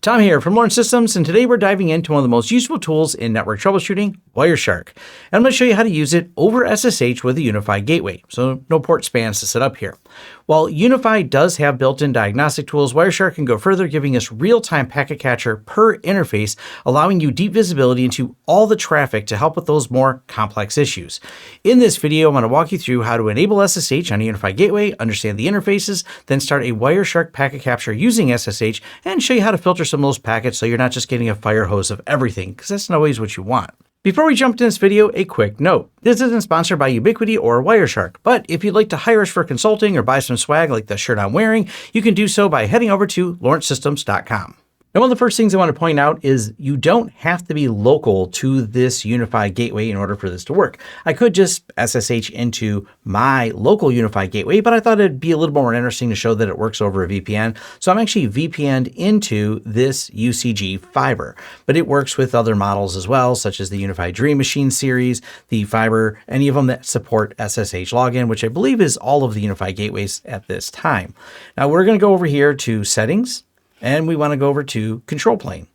Tom here from Lawrence Systems, and today we're diving into one of the most useful tools in network troubleshooting, Wireshark. And I'm going to show you how to use it over SSH with a UniFi gateway, so no port spans to set up here. While UniFi does have built-in diagnostic tools, Wireshark can go further, giving us real-time packet catcher per interface, allowing you deep visibility into all the traffic to help with those more complex issues. In this video, I'm going to walk you through how to enable SSH on a UniFi gateway, understand the interfaces, then start a Wireshark packet capture using SSH, and show you how to filter some of those packets so you're not just getting a fire hose of everything, because that's not always what you want. Before we jump into this video, a quick note. This isn't sponsored by Ubiquiti or Wireshark, but if you'd like to hire us for consulting or buy some swag like the shirt I'm wearing, you can do so by heading over to lawrencesystems.com. Now, one of the first things I want to point out is you don't have to be local to this UniFi gateway in order for this to work. I could just SSH into my local UniFi gateway, but I thought it'd be a little more interesting to show that it works over a VPN. So I'm actually VPN'd into this UCG fiber, but it works with other models as well, such as the UniFi Dream Machine series, the fiber, any of them that support SSH login, which I believe is all of the UniFi gateways at this time. Now we're going to go over here to settings. And we want to go over to control plane.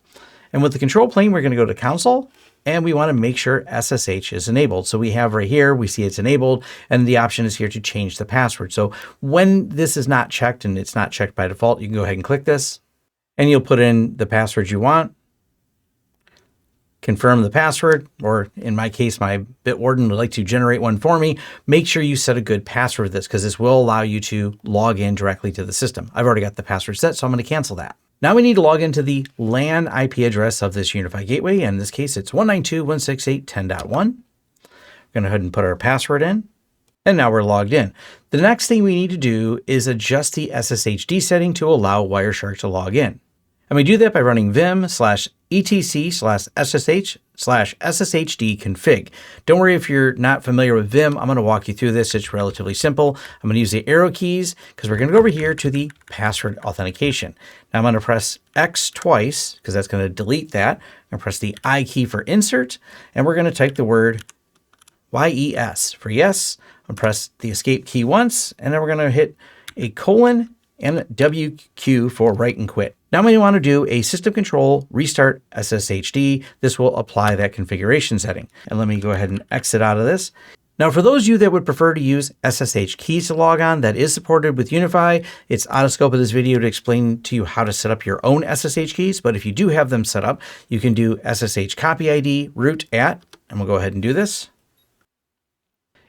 And with the control plane, we're going to go to console and we want to make sure SSH is enabled. So we have right here, we see it's enabled and the option is here to change the password. So when this is not checked and it's not checked by default, you can go ahead and click this and you'll put in the password you want. Confirm the password, or in my case, my Bitwarden would like to generate one for me. Make sure you set a good password for this because this will allow you to log in directly to the system. I've already got the password set, so I'm going to cancel that. Now we need to log into the LAN IP address of this UniFi gateway. In this case, it's 192.168.10.1. We're going to go ahead and put our password in. And now we're logged in. The next thing we need to do is adjust the SSHD setting to allow Wireshark to log in. And we do that by running vim/etc/ssh/sshd config. Don't worry if you're not familiar with Vim. I'm going to walk you through this. It's relatively simple. I'm going to use the arrow keys because we're going to go over here to the password authentication. Now I'm going to press X twice because that's going to delete that. I'm going to press the I key for insert, and we're going to type the word YES for yes. I'm going to press the escape key once, and then we're going to hit a colon and WQ for write and quit. Now we want to do a system control restart SSHD. This will apply that configuration setting. And let me go ahead and exit out of this. Now, for those of you that would prefer to use SSH Keys to log on, that is supported with UniFi. It's out of scope of this video to explain to you how to set up your own SSH keys. But if you do have them set up, you can do SSH copy ID root at, and we'll go ahead and do this.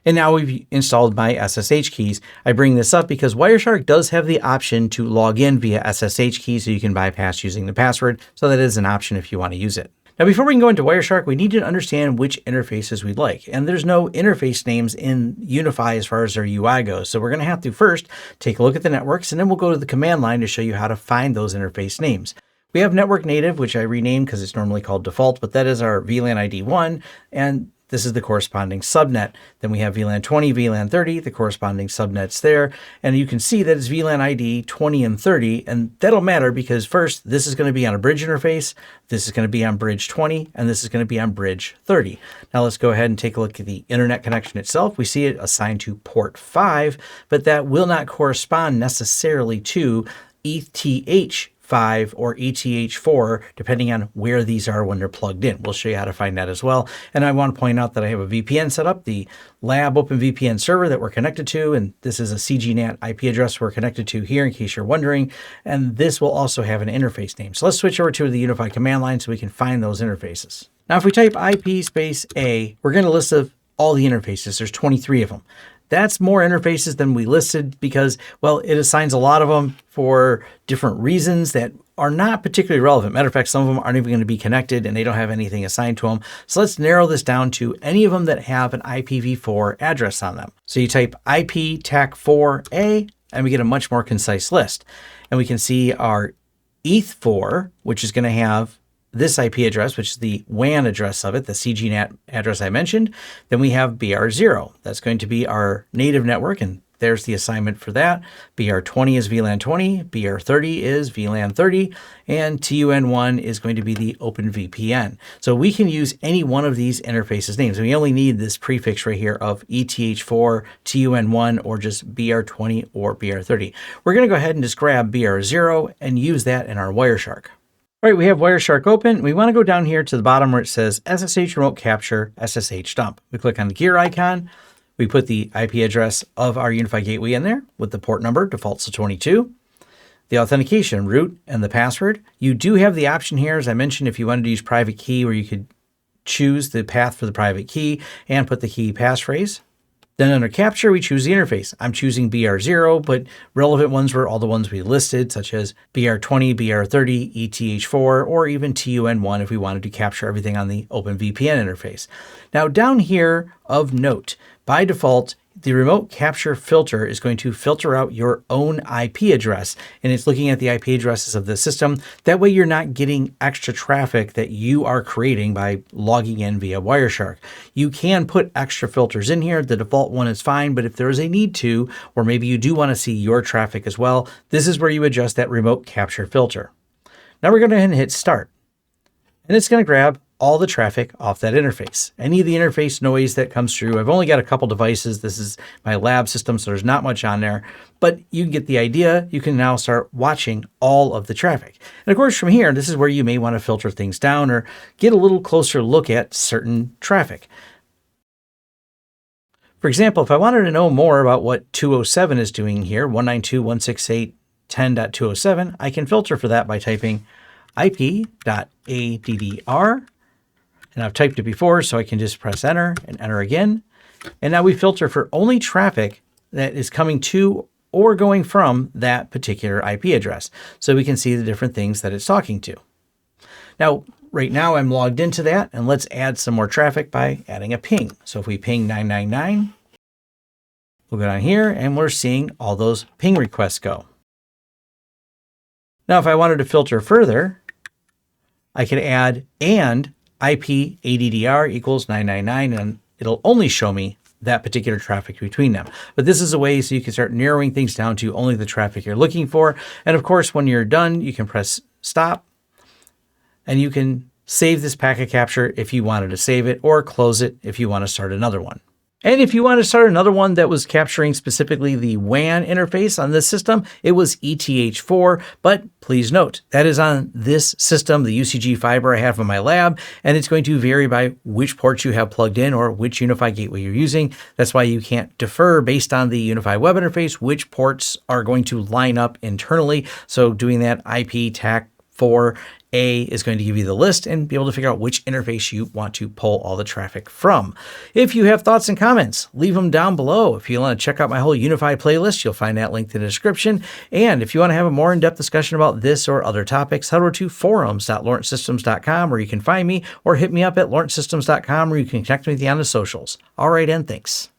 And now we've installed my SSH keys. I bring this up because Wireshark does have the option to log in via SSH keys, so you can bypass using the password. So that is an option if you want to use it. Now, before we can go into Wireshark, we need to understand which interfaces we'd like. And there's no interface names in UniFi as far as their UI goes. So we're going to have to first take a look at the networks, and then we'll go to the command line to show you how to find those interface names. We have network native, which I renamed because it's normally called default, but that is our VLAN ID 1. And this is the corresponding subnet. Then we have VLAN 20, VLAN 30, the corresponding subnets there. And you can see that it's VLAN ID 20 and 30. And that'll matter because first, this is going to be on a bridge interface. This is going to be on bridge 20, and this is going to be on bridge 30. Now let's go ahead and take a look at the internet connection itself. We see it assigned to port 5, but that will not correspond necessarily to ETH5 or ETH4, depending on where these are when they're plugged in. We'll show you how to find that as well. And I want to point out that I have a VPN set up, the lab OpenVPN server that we're connected to, and this is a CGNAT IP address we're connected to here in case you're wondering. And this will also have an interface name. So let's switch over to the UniFi command line so we can find those interfaces. Now, if we type IP space A, we're going to list of all the interfaces. There's 23 of them. That's more interfaces than we listed because, well, it assigns a lot of them for different reasons that are not particularly relevant. Matter of fact, some of them aren't even going to be connected and they don't have anything assigned to them. So let's narrow this down to any of them that have an IPv4 address on them. So you type IP TAC4A and we get a much more concise list. And we can see our ETH4, which is going to have this IP address, which is the WAN address of it, the CGNAT address I mentioned. Then we have BR0. That's going to be our native network, and there's the assignment for that. BR20 is VLAN 20, BR30 is VLAN 30, and TUN1 is going to be the OpenVPN. So we can use any one of these interfaces names. We only need this prefix right here of ETH4, TUN1, or just BR20 or BR30. We're going to go ahead and just grab BR0 and use that in our Wireshark. All right, we have Wireshark open. We want to go down here to the bottom where it says SSH Remote Capture, SSH Dump. We click on the gear icon. We put the IP address of our UniFi gateway in there with the port number, defaults to 22. The authentication, root, and the password. You do have the option here, as I mentioned, if you wanted to use private key, where you could choose the path for the private key and put the key passphrase. Then under capture, we choose the interface. I'm choosing BR0, but relevant ones were all the ones we listed, such as BR20, BR30, ETH4, or even TUN1 if we wanted to capture everything on the OpenVPN interface. Now down here of note, by default, the remote capture filter is going to filter out your own IP address, and it's looking at the IP addresses of the system. That way you're not getting extra traffic that you are creating by logging in via Wireshark. You can put extra filters in here. The default one is fine, but if there is a need to, or maybe you do want to see your traffic as well, this is where you adjust that remote capture filter. Now we're going to hit start, and it's going to grab all the traffic off that interface. Any of the interface noise that comes through. I've only got a couple devices. This is my lab system, so there's not much on there, but you get the idea. You can now start watching all of the traffic. And of course, from here, this is where you may want to filter things down or get a little closer look at certain traffic. For example, if I wanted to know more about what 207 is doing here, 192.168.10.207, I can filter for that by typing ip.addr. And I've typed it before, so I can just press enter and enter again. And now we filter for only traffic that is coming to or going from that particular IP address. So we can see the different things that it's talking to. Now, right now I'm logged into that, and let's add some more traffic by adding a ping. So if we ping 999, we'll go down here and we're seeing all those ping requests go. Now, if I wanted to filter further, I could add and IP ADDR equals 999, and it'll only show me that particular traffic between them. But this is a way so you can start narrowing things down to only the traffic you're looking for. And of course, when you're done, you can press stop, and you can save this packet capture if you wanted to save it, or close it if you want to start another one. And if you want to start another one that was capturing specifically the WAN interface on this system, it was ETH4. But please note, that is on this system, the UCG fiber I have in my lab, and it's going to vary by which ports you have plugged in or which UniFi gateway you're using. That's why you can't defer based on the UniFi web interface, which ports are going to line up internally. So doing that IP TAC 4A is going to give you the list and be able to figure out which interface you want to pull all the traffic from. If you have thoughts and comments, leave them down below. If you want to check out my whole UniFi playlist, you'll find that linked in the description. And if you want to have a more in-depth discussion about this or other topics, head over to forums.lawrencesystems.com, where you can find me, or hit me up at lawrencesystems.com, where you can connect with me on the socials. All right, and thanks.